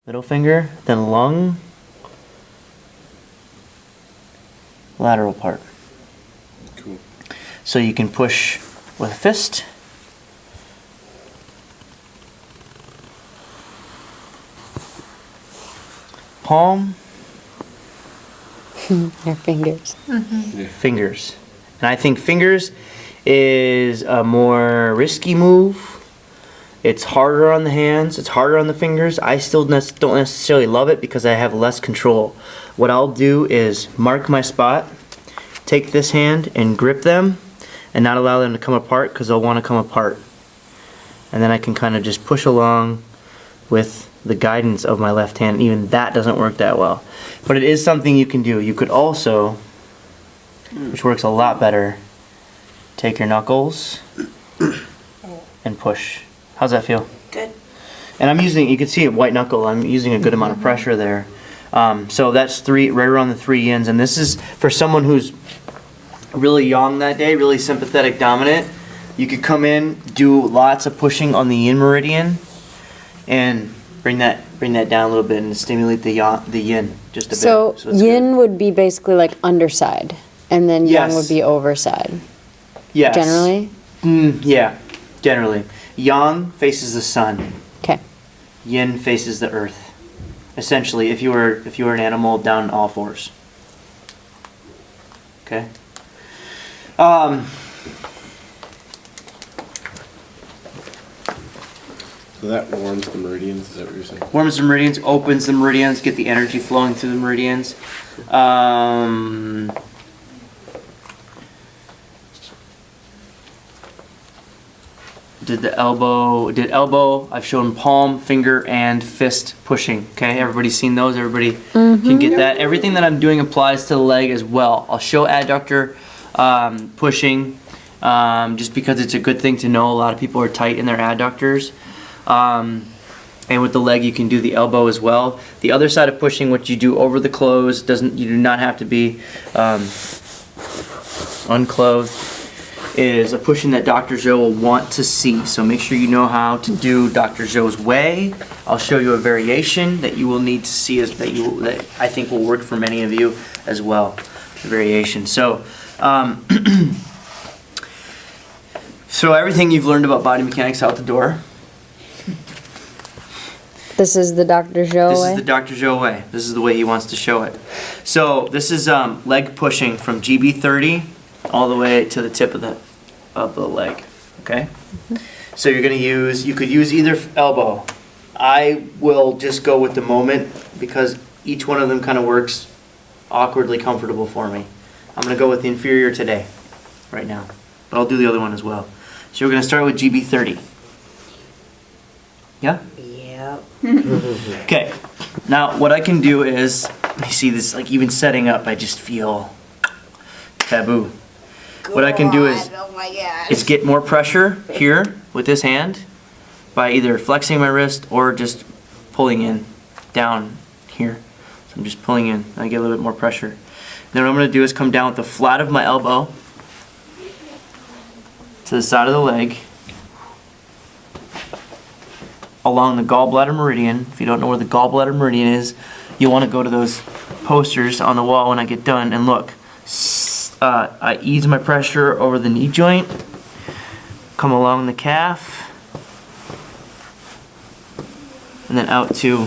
middle finger, then lung, lateral part. Cool. So you can push with a fist. Palm. Your fingers. Yeah. Fingers. And I think fingers is a more risky move. It's harder on the hands, it's harder on the fingers. I still don't necessarily love it because I have less control. What I'll do is mark my spot, take this hand and grip them, and not allow them to come apart because they'll want to come apart. And then I can kind of just push along with the guidance of my left hand. Even that doesn't work that well. But it is something you can do. You could also, which works a lot better, take your knuckles and push. How's that feel? Good. And I'm using, you can see a white knuckle, I'm using a good amount of pressure there. So that's three, right around the 3 yins. And this is for someone who's really young that day, really sympathetic dominant. You could come in, do lots of pushing on the yin meridian, and bring that down a little bit and stimulate the yin just a bit. So it's yin good. would be basically like underside, and then yang Yes. would be overside. Yes. Generally? Yeah, generally. Yang faces the sun. Okay. Yin faces the earth. Essentially, if you were an animal down all fours. Okay. So that warms the meridians, is that what you're saying? Warms the meridians, opens the meridians, get the energy flowing through the meridians. Did elbow, I've shown palm, finger, and fist pushing. Okay, everybody's seen those, everybody can get that. Everything that I'm doing applies to the leg as well. I'll show adductor pushing, just because it's a good thing to know. A lot of people are tight in their adductors. And with the leg, you can do the elbow as well. The other side of pushing, what you do over the clothes, you do not have to be unclothed, is a pushing that Dr. Joe will want to see. So make sure you know how to do Dr. Joe's way. I'll show you a variation that you will need to see that I think will work for many of you as well. The variation. So, so everything you've learned about body mechanics out the door. This is the Dr. Joe This way? is the Dr. Joe way. This is the way he wants to show it. So this is leg pushing from GB30 all the way to the tip of the leg. Okay. So you're gonna you could use either elbow. I will just go with the moment because each one of them kind of works awkwardly comfortable for me. I'm gonna go with the inferior today, right now, but I'll do the other one as well. So we're gonna start with GB30. Yeah. Yep. Okay, now what I can do is, you see this, like even setting up, I just feel taboo. What I can do is, Oh my gosh. is get more pressure here with this hand by either flexing my wrist or just pulling in down here. So I'm just pulling in, I get a little bit more pressure. Then what I'm gonna do is come down with the flat of my elbow to the side of the leg, along the gallbladder meridian. If you don't know where the gallbladder meridian is, you want to go to those posters on the wall when I get done and look. I ease my pressure over the knee joint, come along the calf, and then out to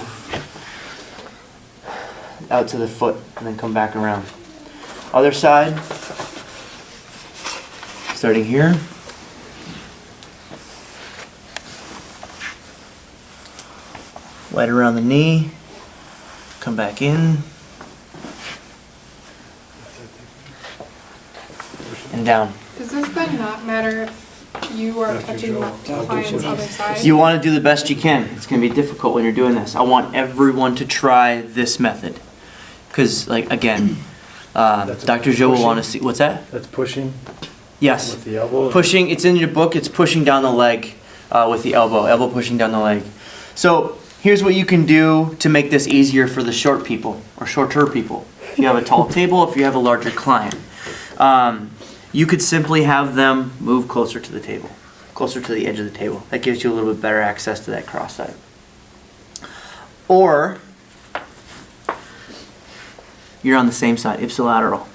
the foot, and then come back around. Other side, starting here. Right around the knee, come back in, and down. Does this then not matter if you are touching the client's other side? You want to do the best you can. It's going to be difficult when you're doing this. I want everyone to try this method. Because, like, again, Dr. Joe will want to see, what's that? That's pushing Yes. with the elbow. Pushing, it's in your book, it's pushing down the leg with the elbow pushing down the leg. So here's what you can do to make this easier for the short people or shorter people. If you have a tall table, if you have a larger client, you could simply have them move closer to the table, closer to the edge of the table. That gives you a little bit better access to that cross side. Or you're on the same side, ipsilateral,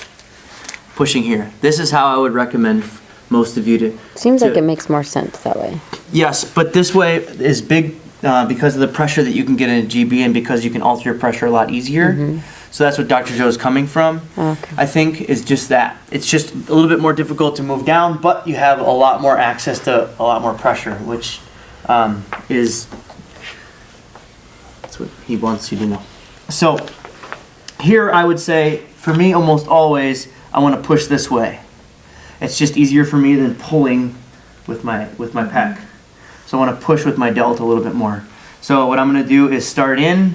pushing here. This is how I would recommend most of you to. Seems like to- it makes more sense that way. Yes, but this way is big because of the pressure that you can get in a GB and because you can alter your pressure a lot easier. So that's what Dr. Joe is coming from. Okay. I think is just that. It's just a little bit more difficult to move down, but you have a lot more access to a lot more pressure, which is that's what he wants you to know. So here I would say, for me, almost always, I want to push this way. It's just easier for me than pulling with my pec. So I want to push with my delta a little bit more. So what I'm going to do is start in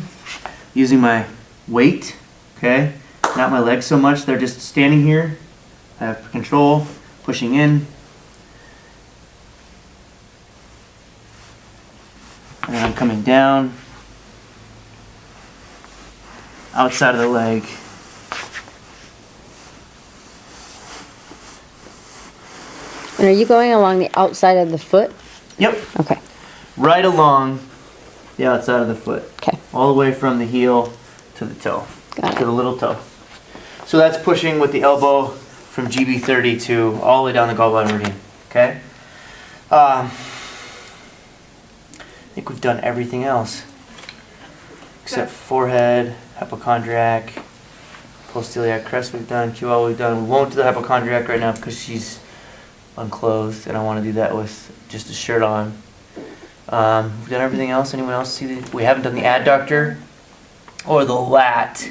using my weight, okay? Not my legs so much, they're just standing here. I have control, pushing in. And then I'm coming down, outside of the leg. And are you going along the outside of the foot? Yep, Okay. right along the outside of the foot. Okay. All the way from the heel to the toe, Got to it. the little toe. So that's pushing with the elbow from GB30 to all the way down the gallbladder meridian, okay? I think we've done everything else. Except forehead, hypochondriac, postiliac crest we've done, QL we've done. We won't do the hypochondriac right now because she's unclothed and I want to do that with just a shirt on. We've done everything else. Anyone else see the, we haven't done the adductor or the lat.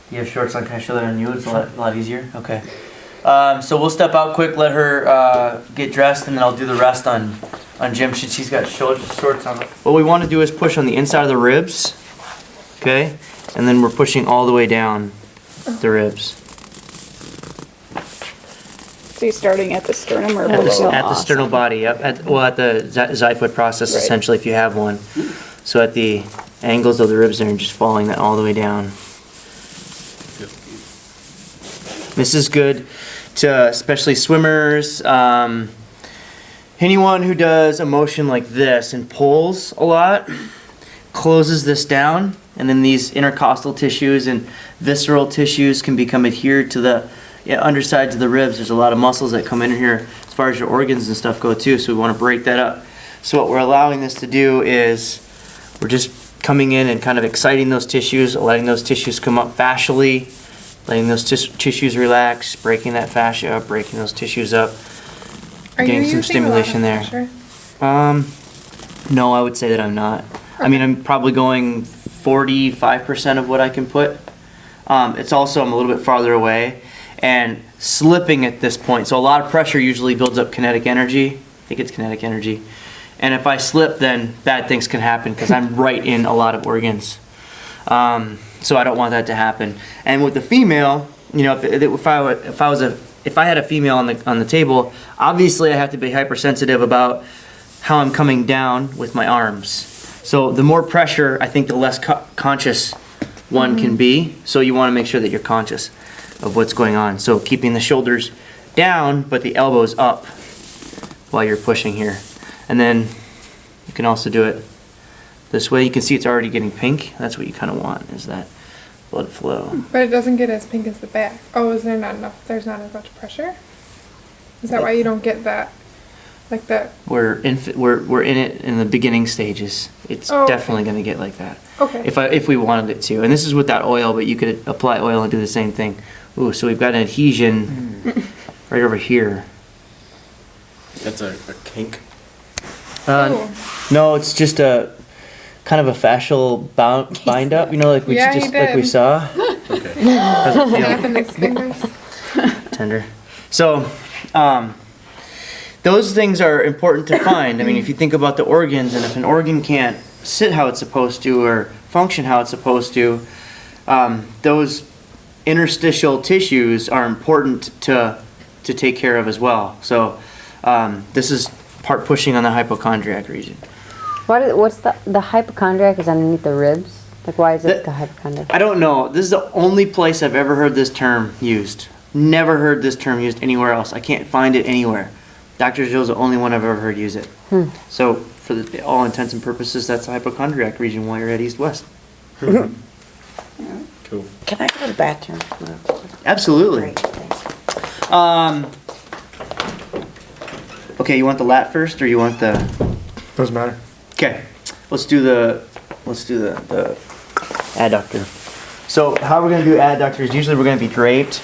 You have shorts on, can I show that on you? It's a lot easier. Okay. So we'll step out quick, let her get dressed, and then I'll do the rest on Jim. She's got shorts on. What we want to do is push on the inside of the ribs, okay? And then we're pushing all the way down the ribs. So you're starting at the sternum or At the, below? at the sternal body, yep. At the xiphoid process, Right. essentially, if you have one. So at the angles of the ribs there, and just following that all the way down. This is good to especially swimmers, anyone who does a motion like this and pulls a lot, closes this down, and then these intercostal tissues and visceral tissues can become adhered to the undersides of the ribs. There's a lot of muscles that come in here as far as your organs and stuff go too, so we want to break that up. So what we're allowing this to do is we're just coming in and kind of exciting those tissues, letting those tissues come up fascially, letting those tissues relax, breaking that fascia up, breaking those tissues up, Are you getting some using a lot of stimulation there. pressure? No, I would say that I'm not. I mean, I'm probably going 45% of what I can put. It's also, I'm a little bit farther away and slipping at this point. So a lot of pressure usually builds up kinetic energy. I think it's kinetic energy. And if I slip, then bad things can happen because I'm right in a lot of organs. So I don't want that to happen. And with the female, you know, if I had a female on the table, obviously I have to be hypersensitive about how I'm coming down with my arms. So the more pressure, I think the less conscious one can be. So you want to make sure that you're conscious of what's going on. So keeping the shoulders down, but the elbows up while you're pushing here. And then you can also do it this way. You can see it's already getting pink. That's what you kind of want, is that blood flow. But it doesn't get as pink as the back. Oh, is there not enough? There's not as much pressure? Is that why you don't get that? Like that? We're in it in the beginning stages. It's Oh, okay. definitely going to get like that. Okay. If we wanted it to. And this is without oil, but you could apply oil and do the same thing. Ooh, so we've got an adhesion right over here. That's a kink. Ooh. No, it's just a kind of a fascial bind up, you know, like we Yeah, he just like we did. saw. Okay. Doesn't feel Snapping his fingers. tender. So, those things are important to find. I mean, if you think about the organs, and if an organ can't sit how it's supposed to or function how it's supposed to, those interstitial tissues are important to take care of as well. So, this is part pushing on the hypochondriac region. What's the hypochondriac is underneath the ribs? Like, why is it The- the hypochondriac? I don't know. This is the only place I've ever heard this term used. Never heard this term used anywhere else. I can't find it anywhere. Dr. Joe's the only one I've ever heard use it. So for all intents and purposes, that's the hypochondriac region while you're at east-west. Cool. Can I go to the bathroom? Absolutely. Great, thanks. Okay, you want the lat first, or you want the? Doesn't matter. Okay, let's do the adductor. So how we're gonna do adductors? Usually we're gonna be draped.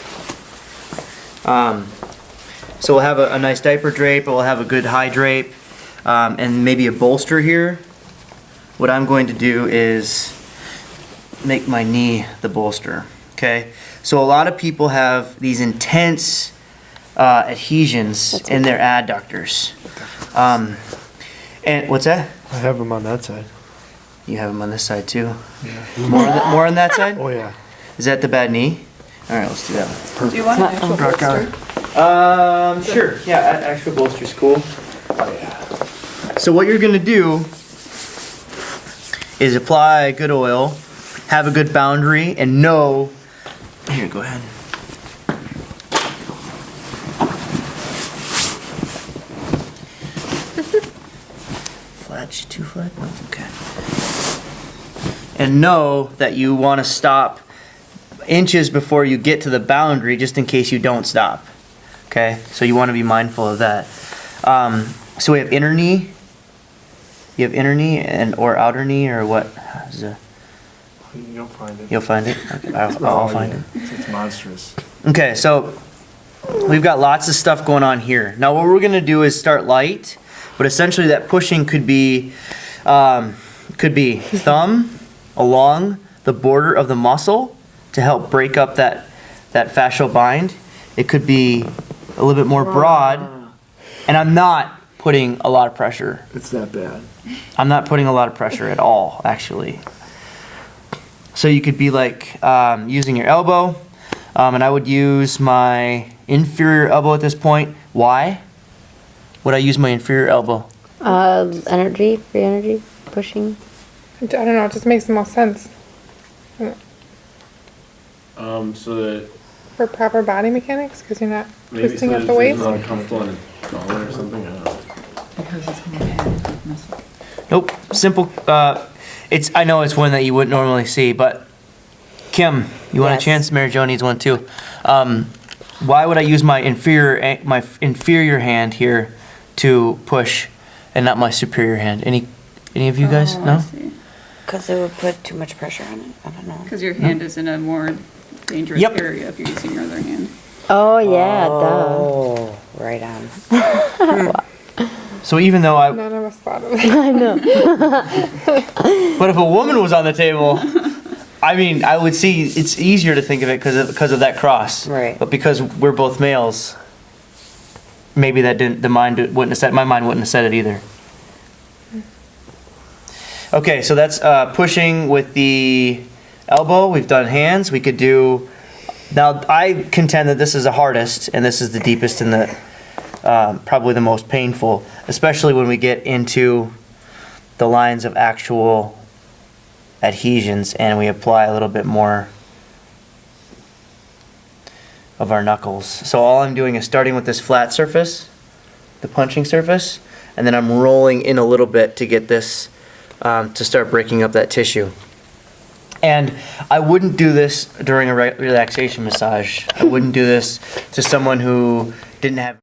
So we'll have a nice diaper drape. We'll have a good high drape, and maybe a bolster here. What I'm going to do is make my knee the bolster. Okay. So a lot of people have these intense adhesions in their adductors. And what's that? I have them on that side. You have them on this side too. Yeah. More on that side? Oh yeah. Is that the bad knee? All right, let's do that one. Do you want an actual Rock out. bolster? Sure. Yeah, actual bolster's cool. So what you're gonna do is apply good oil, have a good boundary, and know. Here, go ahead. Flat, too flat? No, okay. And know that you want to stop inches before you get to the boundary, just in case you don't stop. Okay, so you want to be mindful of that. So we have inner knee. You have inner knee and or outer knee, or what? You'll find it. You'll find it. Okay, I'll find it. It's monstrous. Okay, so we've got lots of stuff going on here. Now what we're gonna do is start light, but essentially that pushing could be thumb along the border of the muscle to help break up that fascial bind. It could be a little bit more broad, and I'm not putting a lot of pressure. It's that bad. I'm not putting a lot of pressure at all, actually. So you could be like using your elbow, and I would use my inferior elbow at this point. Why would I use my inferior elbow? Energy, free energy, pushing. I don't know, it just makes the most sense So that for proper body mechanics, because you're not maybe twisting so at that the it's waist. not comfortable and taller or something. I don't know. Because it's more active muscle. Nope. Simple. I know it's one that you wouldn't normally see, but Kim, you want a Yes. chance? Mary Jo needs one too. Why would I use my inferior hand here to push, and not my superior hand? Any of you guys? No. Because it would put too much pressure on it. I don't know. Because your hand is in a more dangerous Yep. area if you're using your other hand. Oh yeah, Oh, right on. So even though None of us thought of that. but if a woman was on the table, I mean, I would see it's easier to think of it because of that cross. Right. But because we're both males, maybe that didn't. My mind wouldn't have said it either. Okay, so that's pushing with the elbow. We've done hands. We could do. Now I contend that this is the hardest, and this is the deepest and the probably the most painful, especially when we get into the lines of actual adhesions and we apply a little bit more of our knuckles. So all I'm doing is starting with this flat surface, the punching surface, and then I'm rolling in a little bit to get this to start breaking up that tissue. And I wouldn't do this during a relaxation massage. I wouldn't do this to someone who didn't have